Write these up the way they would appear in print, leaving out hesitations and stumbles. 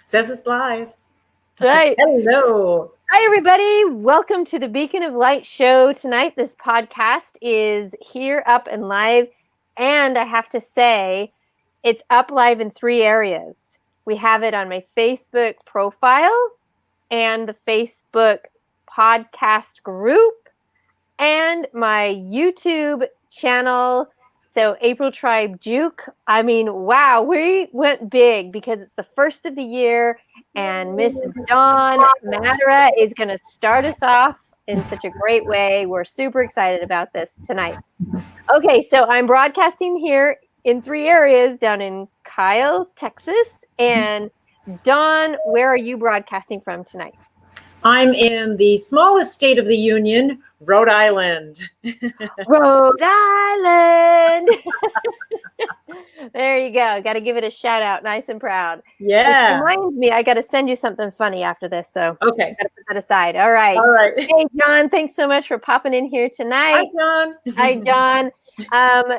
Says it's live. That's right. Hello. Hi, everybody. Welcome to the Beacon of Light show tonight. This podcast is here, up, and live. And I have to say, it's up live in 3 areas. We have it on my Facebook profile and the Facebook podcast group and my YouTube channel. So April Tribe Juke. I mean, wow, we went big because it's the first of the year and Miss Dawn Mattera is going to start us off in such a great way. We're super excited about this tonight. Okay, so I'm broadcasting here in 3 areas down in Kyle, Texas. And Dawn, where are you broadcasting from tonight? I'm in the smallest state of the Union, Rhode Island. Rhode Island. There you go. Got to give it a shout out, nice and proud. Yeah. Which reminds me, I got to send you something funny after this. So okay, got to put that aside. All right. All right. Hey, John, thanks so much for popping in here tonight. Hi, John. Hi, John.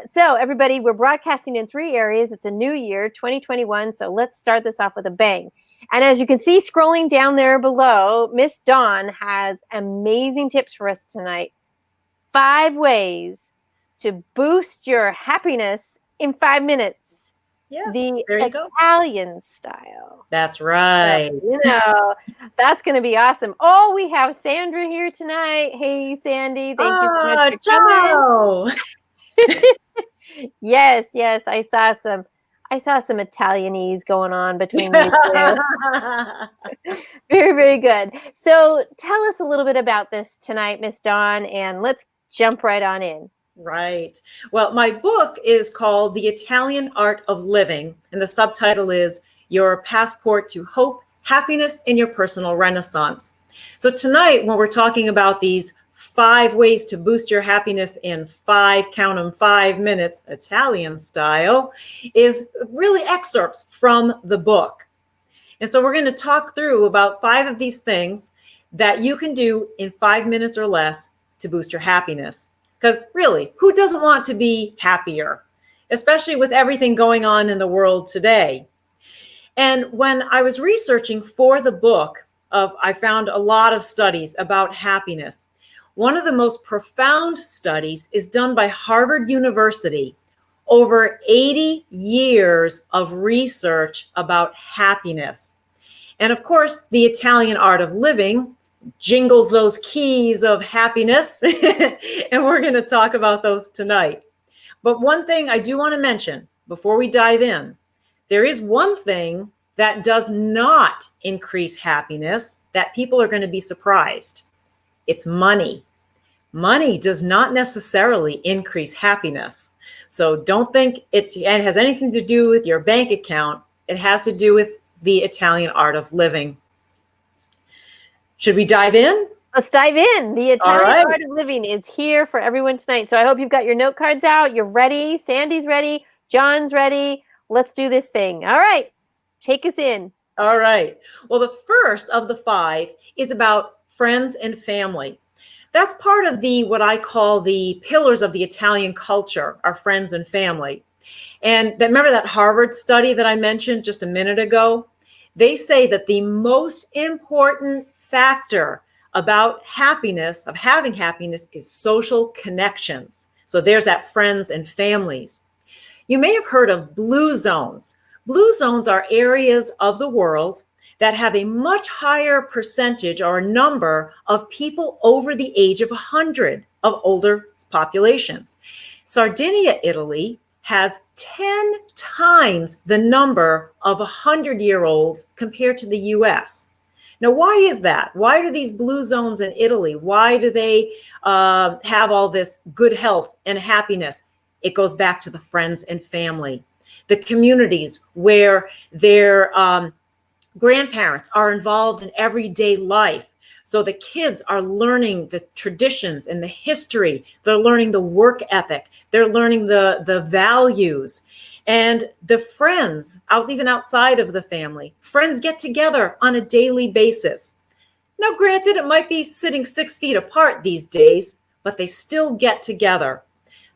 So everybody, we're broadcasting in 3 areas. It's a new year, 2021. So let's start this off with a bang. And as you can see, scrolling down there below, Miss Dawn has amazing tips for us tonight. 5 ways to boost your happiness in 5 minutes. Yeah, the there you go. Italian style. That's right. So, that's going to be awesome. Oh, we have Sandra here tonight. Hey, Sandy. Thank you so much for coming. Yes. I saw some Italianese going on between these two. Very, very good. So tell us a little bit about this tonight, Miss Dawn, and let's jump right on in. Right. Well, my book is called The Italian Art of Living, and the subtitle is Your Passport to Hope, Happiness, and Your Personal Renaissance. So tonight, when we're talking about these 5 ways to boost your happiness in 5 minutes, Italian style, is really excerpts from the book. And so we're going to talk through about 5 of these things that you can do in 5 minutes or less to boost your happiness. Because really, who doesn't want to be happier, especially with everything going on in the world today? And when I was researching for the book, I found a lot of studies about happiness. One of the most profound studies is done by Harvard University. Over 80 years of research about happiness. And of course, the Italian Art of Living jingles those keys of happiness, and we're going to talk about those tonight. But one thing I do want to mention before we dive in, there is one thing that does not increase happiness that people are going to be surprised. It's money. Money does not necessarily increase happiness. So don't think it has anything to do with your bank account. It has to do with the Italian Art of Living. Should we dive in? Let's dive in. The Italian Art of Living is here for everyone tonight. So I hope you've got your note cards out. You're ready. Sandy's ready. John's ready. Let's do this thing. All right. Take us in. All right. Well, the first of the 5 is about friends and family. That's part of what I call the pillars of the Italian culture, our friends and family. And remember that Harvard study that I mentioned just a minute ago? They say that the most important factor about happiness, of having happiness, is social connections. So there's that friends and families. You may have heard of blue zones. Blue zones are areas of the world that have a much higher percentage or number of people over the age of 100 of older populations. Sardinia, Italy, has 10 times the number of 100-year-olds compared to the US. Now, why is that? Why do these blue zones in Italy, why do they have all this good health and happiness? It goes back to the friends and family, the communities where their grandparents are involved in everyday life. So the kids are learning the traditions and the history. They're learning the work ethic. They're learning the values. And the friends, even outside of the family, friends get together on a daily basis. Now, granted, it might be sitting 6 feet apart these days, but they still get together.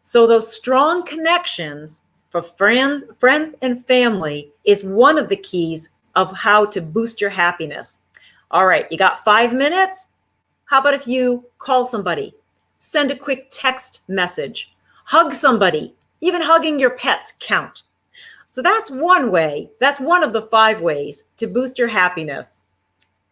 So those strong connections for friends and family is one of the keys of how to boost your happiness. All right, you got 5 minutes? How about if you call somebody, send a quick text message, hug somebody, even hugging your pets count. So that's one way. That's one of the 5 ways to boost your happiness.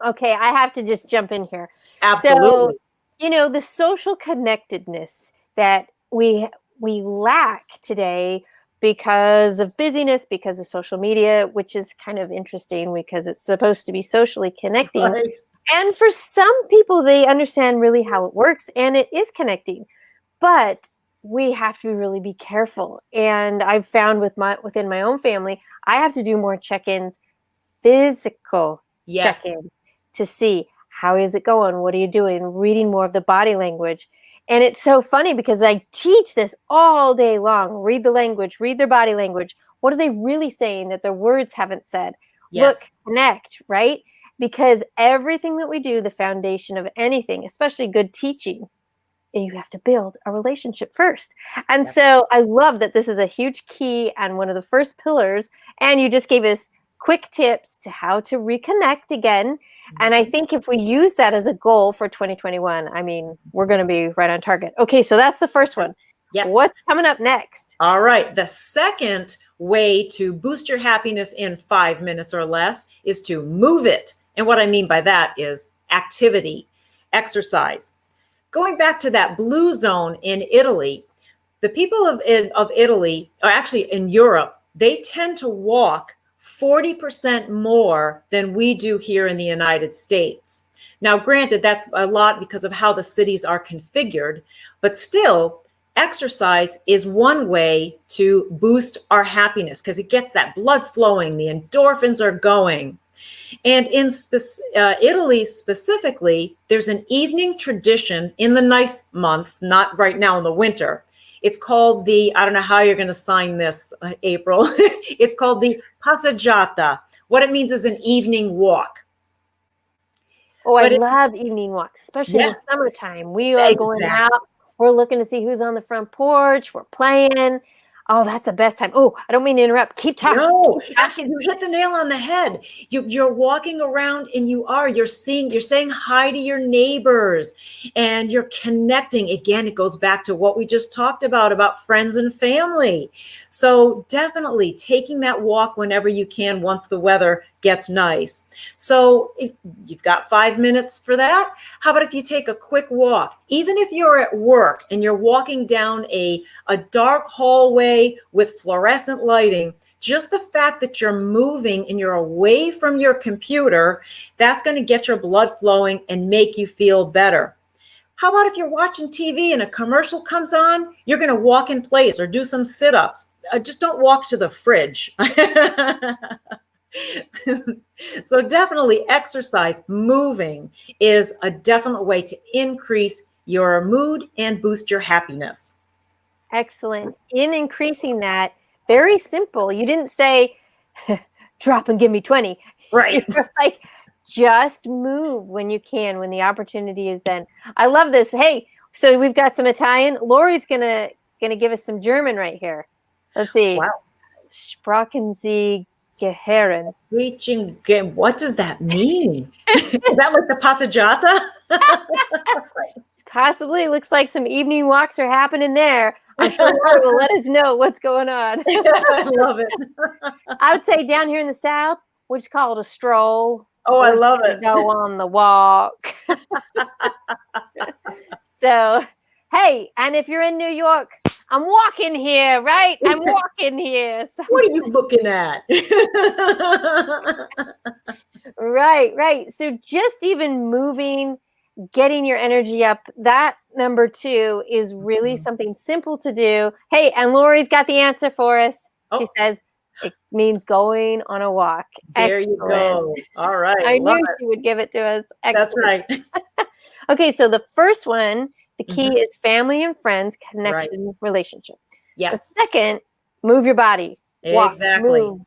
Okay, I have to just jump in here. Absolutely. So, the social connectedness that we lack today because of busyness, because of social media, which is kind of interesting because it's supposed to be socially connecting. Right. And for some people, they understand really how it works and it is connecting. But we have to really be careful. And I've found within my own family, I have to do more check-ins, physical Yes. check-ins, to see how is it going? What are you doing? Reading more of the body language. And it's so funny because I teach this all day long. Read the language, read their body language. What are they really saying that their words haven't said? Yes. Look, connect, right? Because everything that we do, the foundation of anything, especially good teaching, you have to build a relationship first. And Yep. so I love that this is a huge key and one of the first pillars. And you just gave us quick tips to how to reconnect again. And I think if we use that as a goal for 2021, I mean, we're going to be right on target. Okay, so that's the first one. Yes. What's coming up next? All right. The second way to boost your happiness in 5 minutes or less is to move it. And what I mean by that is activity, exercise. Going back to that blue zone in Italy, the people of Italy, or actually in Europe, they tend to walk 40% more than we do here in the United States. Now, granted, that's a lot because of how the cities are configured, but still, exercise is one way to boost our happiness because it gets that blood flowing, the endorphins are going. And in Italy specifically, there's an evening tradition in the nice months, not right now in the winter. It's called I don't know how you're going to sign this, April. It's called the passeggiata. What it means is an evening walk. Oh, I love evening walks, especially in the summertime. We are going out. We're looking to see who's on the front porch. We're playing. Oh, that's the best time. Oh, I don't mean to interrupt. Keep talking. No, actually, you hit the nail on the head. You're walking around and you're saying hi to your neighbors and you're connecting. Again, it goes back to what we just talked about friends and family. So definitely taking that walk whenever you can once the weather gets nice. So if you've got 5 minutes for that, how about if you take a quick walk? Even if you're at work and you're walking down a dark hallway with fluorescent lighting, just the fact that you're moving and you're away from your computer, that's going to get your blood flowing and make you feel better. How about if you're watching TV and a commercial comes on, you're going to walk in place or do some sit-ups. Just don't walk to the fridge. So definitely exercise, moving is a definite way to increase your mood and boost your happiness. Excellent. In increasing that, very simple. You didn't say, drop and give me 20. Right. You're like, just move when you can, when the opportunity is then. I love this. Hey, so we've got some Italian. Lori's gonna give us some German right here. Let's see. Wow. Sprachen Sie Gehören. Reaching, what does that mean? Is that like the passeggiata? Possibly. Looks like some evening walks are happening there. I'm sure Lori will let us know what's going on. I love it. I would say down here in the South, we just call it a stroll. Oh, I love it. Go on the walk. So, hey, and if you're in New York, I'm walking here, right? I'm walking here. So, what are you looking at? Right. So just even moving, getting your energy up, that number 2 is really something simple to do. Hey, and Lori's got the answer for us. She says it means going on a walk. There you go. All right. I knew she would give it to us. Excellent. That's right. Okay, so the first one, the key is family and friends, connection, relationship. Yes. The second, move your body. Walk, Exactly. move,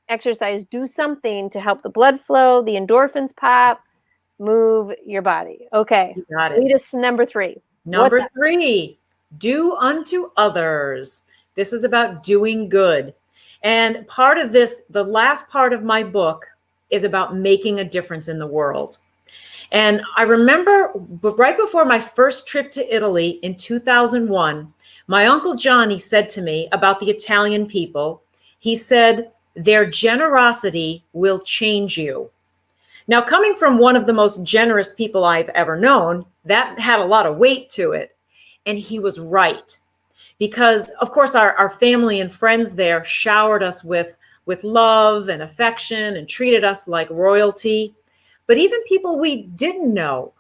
exercise, do something to help the blood flow, the endorphins pop, move your body. Okay. You got it. Lead us to number 3. Number 3, do unto others. This is about doing good. And part of this, the last part of my book is about making a difference in the world. And I remember right before my first trip to Italy in 2001, my Uncle Johnny said to me about the Italian people, he said, their generosity will change you. Now, coming from one of the most generous people I've ever known, that had a lot of weight to it. And he was right. Because, of course, our family and friends there showered us with love and affection and treated us like royalty. But even people we didn't know,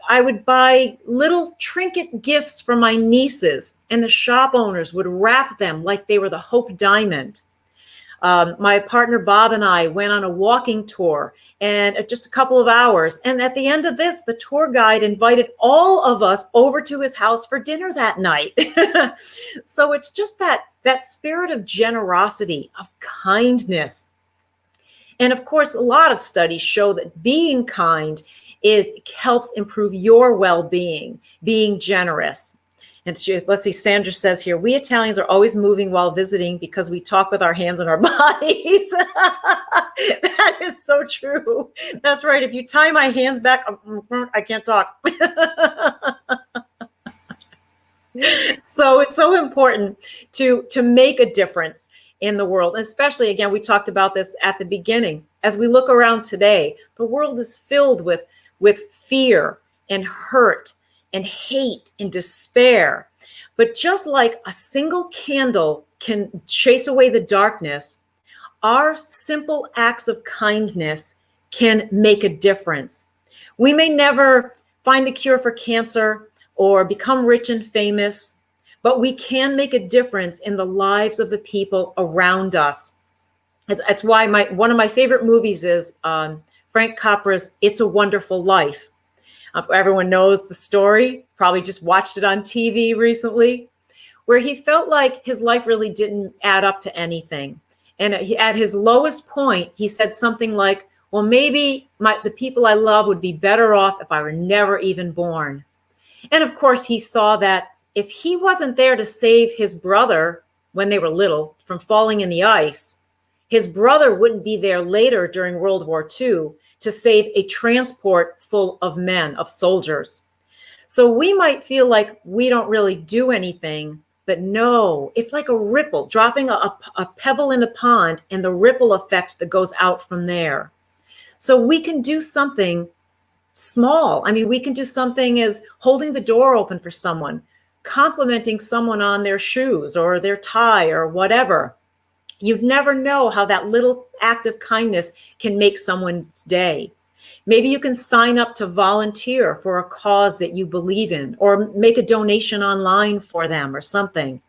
I would buy little trinket gifts for my nieces, and the shop owners would wrap them like they were the Hope Diamond. My partner Bob and I went on a walking tour, and just a couple of hours. And at the end of this, the tour guide invited all of us over to his house for dinner that night. So it's just that spirit of generosity, of kindness. And of course, a lot of studies show that being kind, it helps improve your well-being, being generous. And let's see, Sandra says here, we Italians are always moving while visiting because we talk with our hands and our bodies. That is so true. That's right. If you tie my hands back, I can't talk. So it's so important to make a difference in the world. Especially, again, we talked about this at the beginning. As we look around today, the world is filled with fear and hurt and hate and despair. But just like a single candle can chase away the darkness, our simple acts of kindness can make a difference. We may never find the cure for cancer or become rich and famous, but we can make a difference in the lives of the people around us. That's why one of my favorite movies is Frank Capra's It's a Wonderful Life. Everyone knows the story, probably just watched it on TV recently, where he felt like his life really didn't add up to anything. And at his lowest point, he said something like, well, maybe the people I love would be better off if I were never even born. And of course, he saw that if he wasn't there to save his brother when they were little from falling in the ice, his brother wouldn't be there later during World War II to save a transport full of men, of soldiers. So we might feel like we don't really do anything, but no, it's like a ripple, dropping a pebble in a pond and the ripple effect that goes out from there. So we can do something small. I mean, we can do something as holding the door open for someone, complimenting someone on their shoes or their tie or whatever. You'd never know how that little act of kindness can make someone's day. Maybe you can sign up to volunteer for a cause that you believe in, or make a donation online for them or something.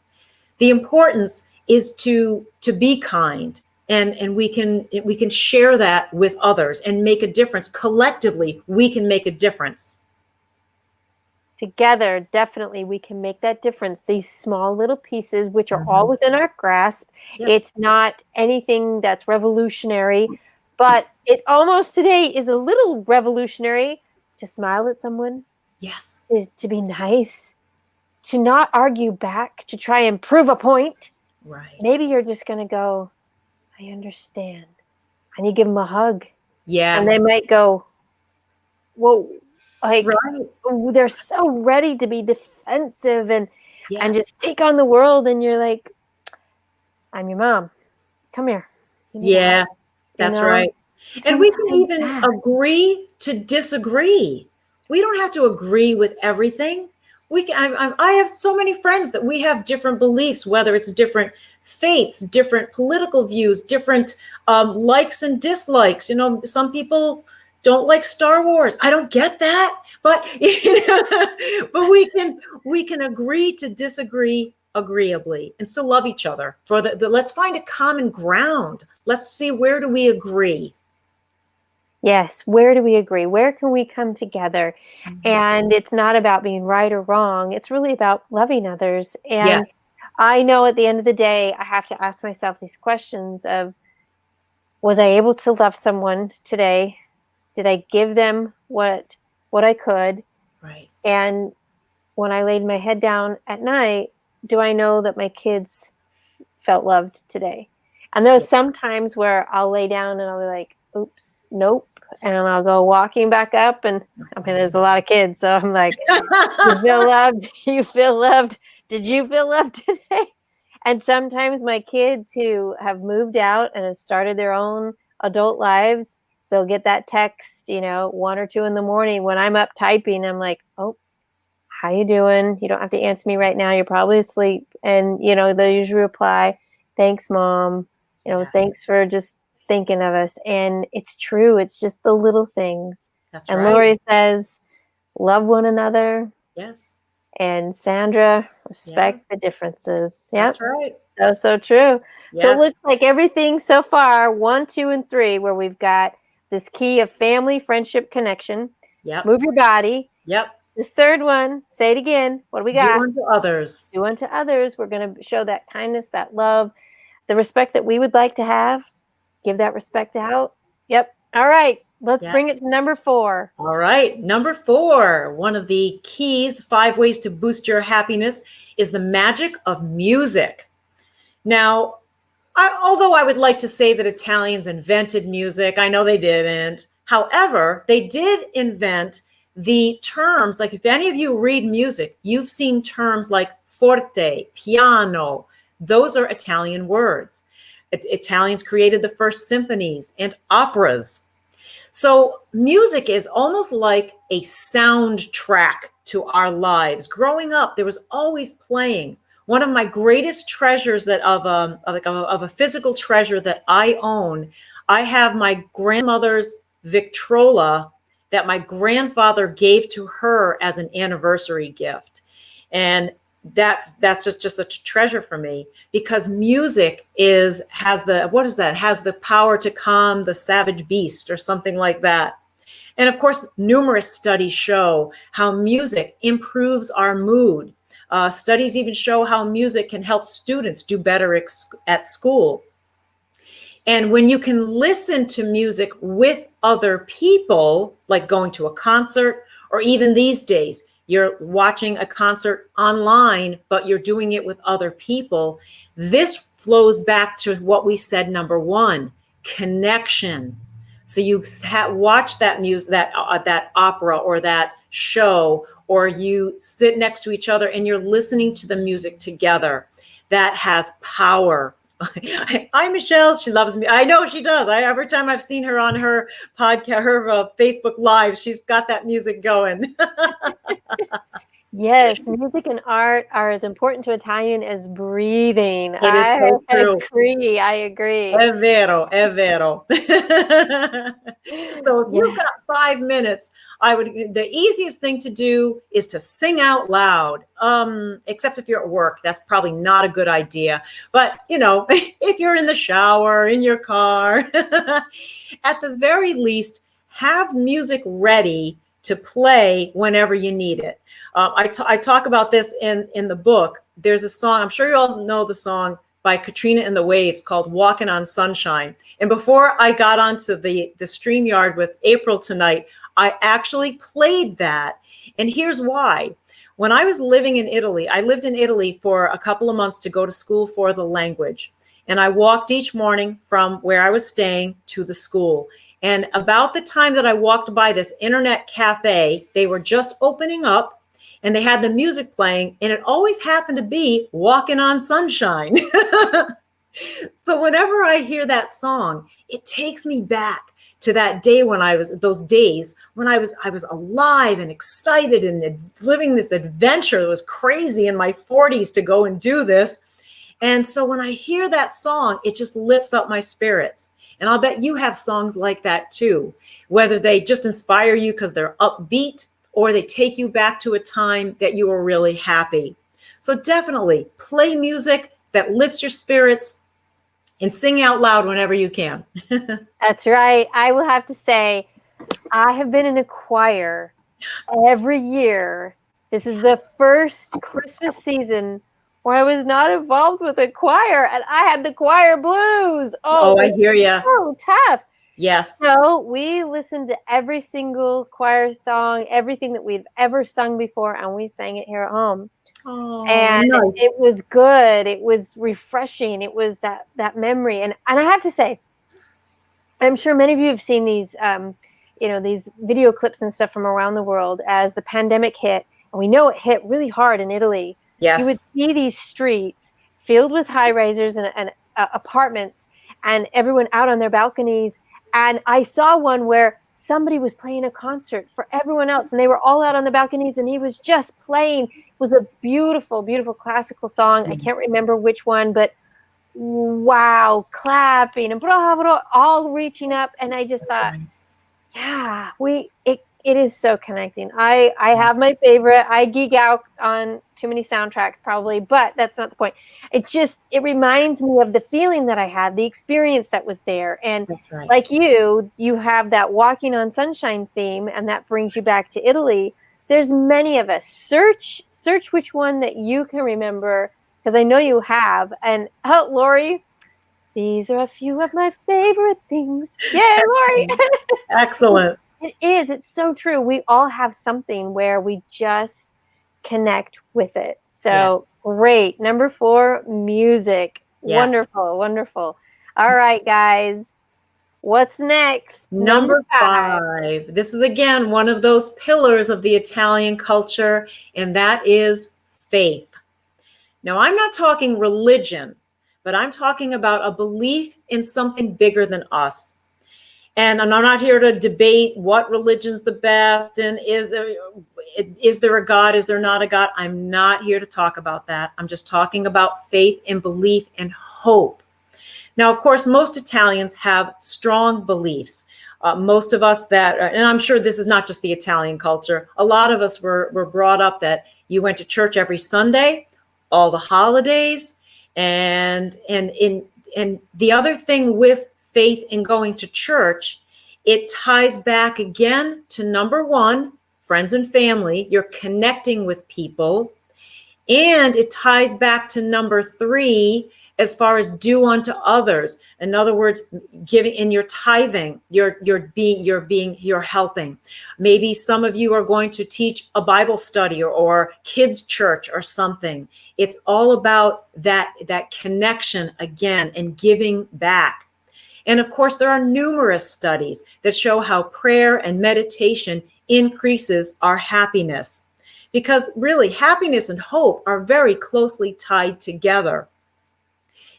The importance is to be kind, and we can share that with others and make a difference. Collectively, we can make a difference. Together, definitely, we can make that difference. These small little pieces, which are all within our grasp. Yep. It's not anything that's revolutionary, but it almost today is a little revolutionary to smile at someone. Yes. To be nice, to not argue back, to try and prove a point. Right. Maybe you're just going to go, I understand. And you give them a hug. Yes. And they might go, whoa. Like, right. They're so ready to be defensive and just take on the world. And you're like, I'm your mom. Come here. Yeah, that's right. And we can even agree to disagree. We don't have to agree with everything. I have so many friends that we have different beliefs, whether it's different faiths, different political views, different likes and dislikes. You know, some people don't like Star Wars. I don't get that, but but we can agree to disagree agreeably and still love each other. For the let's find a common ground. Let's see, where do we agree? Yes, where do we agree? Where can we come together? And it's not about being right or wrong. It's really about loving others. And I know at the end of the day, I have to ask myself these questions of, was I able to love someone today? Did I give them what I could? Right. And when I laid my head down at night, do I know that my kids felt loved today? And there's some times where I'll lay down and I'll be like, oops, nope. And I'll go walking back up. And I mean, there's a lot of kids. So I'm like, you feel loved? You feel loved? Did you feel loved today? And sometimes my kids who have moved out and have started their own adult lives, they'll get that text, 1 or 2 in the morning when I'm up typing. I'm like, oh, how you doing? You don't have to answer me right now. You're probably asleep. And, they'll usually reply, thanks, Mom. Thanks for just thinking of us. And it's true. It's just the little things. That's and right. Lori says, love one another. Yes. And Sandra, respect the differences. Yep. That's right. So true. Yes. So it looks like everything so far, 1, 2, and 3, where we've got this key of family, friendship, connection. Yep. Move your body. Yep. This third one, say it again. What do we got? Do unto others. Do unto others. We're going to show that kindness, that love, the respect that we would like to have. Give that respect out. Yep. All right. Let's bring it to number 4. All right. Number 4, one of the keys, 5 ways to boost your happiness, is the magic of music. Now, although I would like to say that Italians invented music, I know they didn't. However, they did invent the terms, like if any of you read music, you've seen terms like forte, piano. Those are Italian words. Italians created the first symphonies and operas. So music is almost like a soundtrack to our lives. Growing up, there was always playing. One of my greatest treasures of a physical treasure that I own, I have my grandmother's Victrola that my grandfather gave to her as an anniversary gift. And that's just a treasure for me, because music has the power to calm the savage beast, or something like that. And of course, numerous studies show how music improves our mood. Studies even show how music can help students do better at school. And when you can listen to music with other people, like going to a concert, or even these days, you're watching a concert online, but you're doing it with other people. This flows back to what we said, number 1, connection. So you watch that music, that opera or that show, or you sit next to each other and you're listening to the music together. That has power. Hi, Michelle. She loves me. I know she does. Every time I've seen her on her podcast, her Facebook Live, she's got that music going. Yes, music and art are as important to Italian as breathing. It is so true. I agree. È vero, è vero. So if you've got 5 minutes, the easiest thing to do is to sing out loud. Except if you're at work, that's probably not a good idea. But if you're in the shower, in your car, at the very least, have music ready to play whenever you need it. I talk about this in the book. There's a song, I'm sure you all know the song by Katrina and the Waves, called Walking on Sunshine. And before I got onto the StreamYard with April tonight, I actually played that. And here's why. When I was living in Italy, I lived in Italy for a couple of months to go to school for the language. And I walked each morning from where I was staying to the school. And about the time that I walked by this internet cafe, they were just opening up and they had the music playing, and it always happened to be Walking on Sunshine. So whenever I hear that song, it takes me back to that day those days when I was alive and excited and living this adventure. It was crazy in my 40s to go and do this. And so when I hear that song, it just lifts up my spirits. And I'll bet you have songs like that too, whether they just inspire you because they're upbeat, or they take you back to a time that you were really happy. So definitely play music that lifts your spirits and sing out loud whenever you can. That's right. I will have to say, I have been in a choir every year. This is the first Christmas season where I was not involved with a choir, and I had the choir blues. Oh, I hear you. So tough. Yes. So we listened to every single choir song, everything that we've ever sung before, and we sang it here at home. Oh, and nice. It was good. It was refreshing. It was that memory. And I have to say, I'm sure many of you have seen these, these video clips and stuff from around the world as the pandemic hit, and we know it hit really hard in Italy. You would Yes. see these streets filled with high risers and apartments, and everyone out on their balconies. And I saw one where somebody was playing a concert for everyone else, and they were all out on the balconies, and he was just playing. It was a beautiful, beautiful classical song. I can't remember which one, but wow, clapping and bravo, all reaching up. And I just thought, yeah, it is so connecting. I have my favorite. I geek out on too many soundtracks probably, but that's not the point. It reminds me of the feeling that I had, the experience that was there. And Right. like you have that walking on sunshine theme, and that brings you back to Italy. There's many of us. Search which one that you can remember, because I know you have. And Lori, these are a few of my favorite things. Yay, Lori! Excellent. It is. It's so true. We all have something where we just connect with it. So great. Number 4, music. Yes. Wonderful, wonderful. All right, guys. What's next? Number 5. This is again one of those pillars of the Italian culture, and that is faith. Now, I'm not talking religion, but I'm talking about a belief in something bigger than us. And I'm not here to debate what religion's the best and is there a God, is there not a God? I'm not here to talk about that. I'm just talking about faith and belief and hope. Now, of course, most Italians have strong beliefs. Most of us and I'm sure this is not just the Italian culture, a lot of us were brought up that you went to church every Sunday, all the holidays, and the other thing with faith in going to church, it ties back again to number 1, friends and family. You're connecting with people. And it ties back to number 3, as far as do unto others. In other words, giving in your tithing, you're helping. Maybe some of you are going to teach a Bible study or kids church or something. It's all about that connection again and giving back. And of course, there are numerous studies that show how prayer and meditation increases our happiness. Because really, happiness and hope are very closely tied together.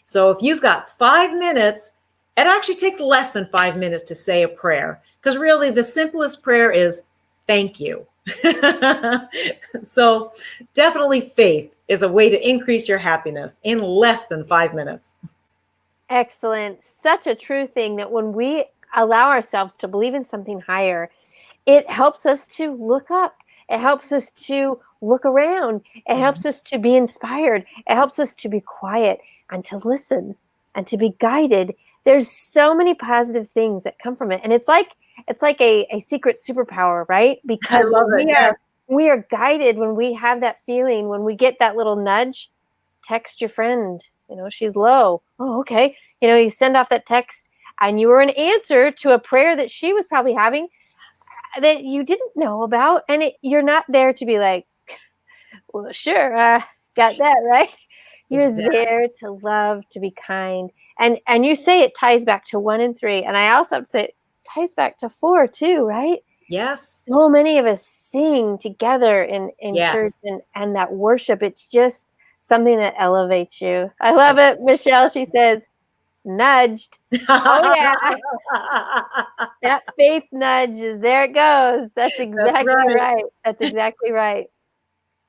So if you've got 5 minutes, it actually takes less than 5 minutes to say a prayer. Because really, the simplest prayer is thank you. So definitely faith is a way to increase your happiness in less than 5 minutes. Excellent. Such a true thing that when we allow ourselves to believe in something higher, it helps us to look up. It helps us to look around. It helps us to be inspired. It helps us to be quiet and to listen and to be guided. There's so many positive things that come from it. And it's like a secret superpower, right? Because we are guided when we have that feeling, when we get that little nudge. Text your friend, she's low. Oh, okay. You send off that text, and you were an answer to a prayer that she was probably having that you didn't know about. And you're not there to be like, well, sure, got that, right? You're there to love, to be kind. And you say it ties back to 1 and 3. And I also have to say it ties back to 4 too, right? Yes. So many of us sing together in church and that worship. It's just something that elevates you. I love it. Michelle, she says, nudged. Oh, yeah. That faith nudge is there it goes. That's exactly right. That's exactly right.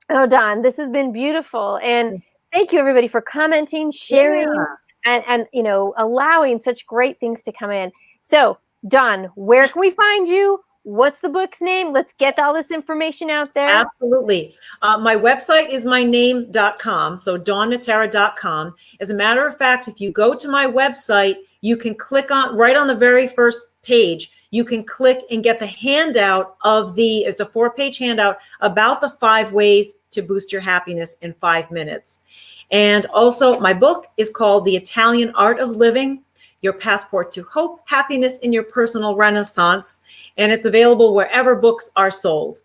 Oh, Dawn, this has been beautiful. And thank you, everybody, for commenting, sharing, and allowing such great things to come in. So, Dawn, where can we find you? What's the book's name? Let's get all this information out there. Absolutely. My website is myname.com, so dawnmattera.com. As a matter of fact, if you go to my website, you can click on, right on the very first page, you can click and get the handout it's a 4-page handout about the 5 ways to boost your happiness in 5 minutes. And also, my book is called The Italian Art of Living, Your Passport to Hope, Happiness in Your Personal Renaissance. And it's available wherever books are sold.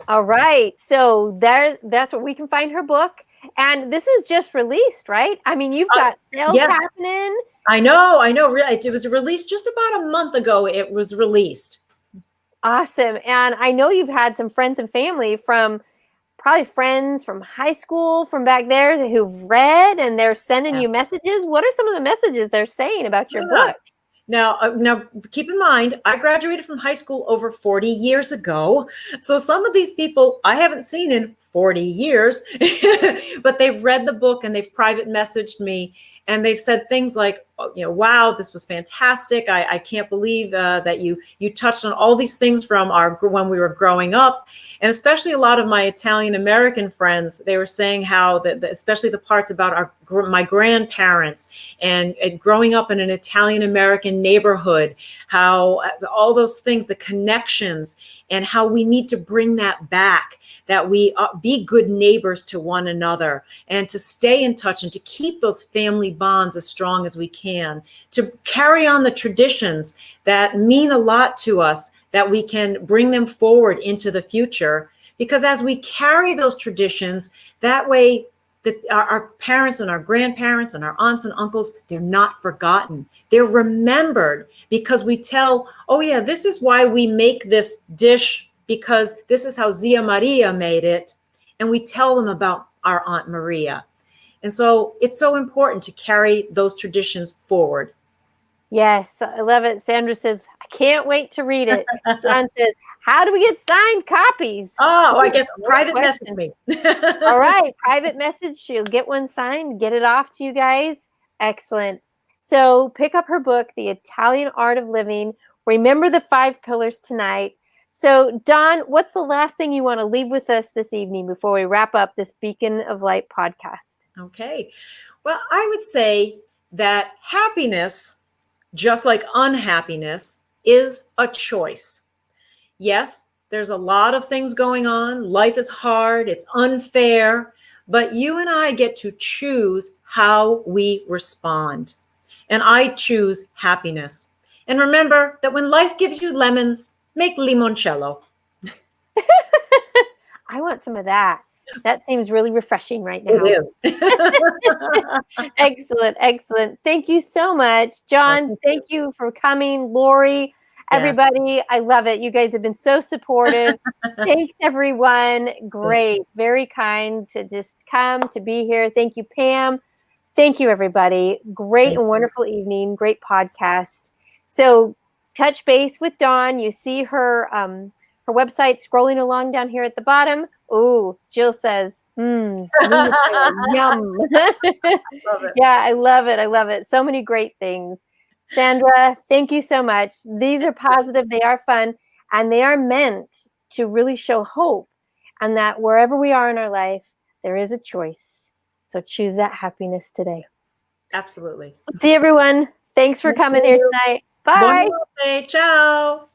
All right. So that's where we can find her book. And this is just released, right? I mean, you've got sales yeah. happening. I know. It was released just about a month ago. It was released. Awesome. And I know you've had some friends and family from probably friends from high school from back there who've read and they're sending you messages. What are some of the messages they're saying about your book? Now, keep in mind, I graduated from high school over 40 years ago. So some of these people I haven't seen in 40 years, but they've read the book and they've private messaged me and they've said things like, wow, this was fantastic. I can't believe that you touched on all these things from when we were growing up. And especially a lot of my Italian American friends, they were saying how especially the parts about my grandparents and growing up in an Italian American neighborhood, how all those things, the connections, and how we need to bring that back, that we be good neighbors to one another and to stay in touch and to keep those family bonds as strong as we can, to carry on the traditions that mean a lot to us, that we can bring them forward into the future. Because as we carry those traditions, that way our parents and our grandparents and our aunts and uncles, they're not forgotten. They're remembered because we tell, oh yeah, this is why we make this dish, because this is how Zia Maria made it. And we tell them about our Aunt Maria. And so it's so important to carry those traditions forward. Yes, I love it. Sandra says, I can't wait to read it. John says, how do we get signed copies? Oh, I guess private message me. All right, private message. She'll get one signed, get it off to you guys. Excellent. So pick up her book, The Italian Art of Living. Remember the 5 pillars tonight. So Dawn, what's the last thing you want to leave with us this evening before we wrap up this Beacon of Light podcast? Okay. Well, I would say that happiness, just like unhappiness, is a choice. Yes, there's a lot of things going on. Life is hard. It's unfair. But you and I get to choose how we respond. And I choose happiness. And remember that when life gives you lemons, make limoncello. I want some of that. That seems really refreshing right now. It is. Excellent, excellent. Thank you so much, John. Thank you for coming, Lori. Everybody, I love it. You guys have been so supportive. Thanks, everyone. Great. Very kind to just come, to be here. Thank you, Pam. Thank you, everybody. Great and wonderful evening. Great podcast. So touch base with Dawn. You see her website scrolling along down here at the bottom. Oh, Jill says, yum. Yeah, I love it. I love it. So many great things. Sandra, thank you so much. These are positive, they are fun, and they are meant to really show hope, and that wherever we are in our life, there is a choice. So choose that happiness today. Absolutely. See everyone. Thanks for coming here tonight. Bye. Ciao.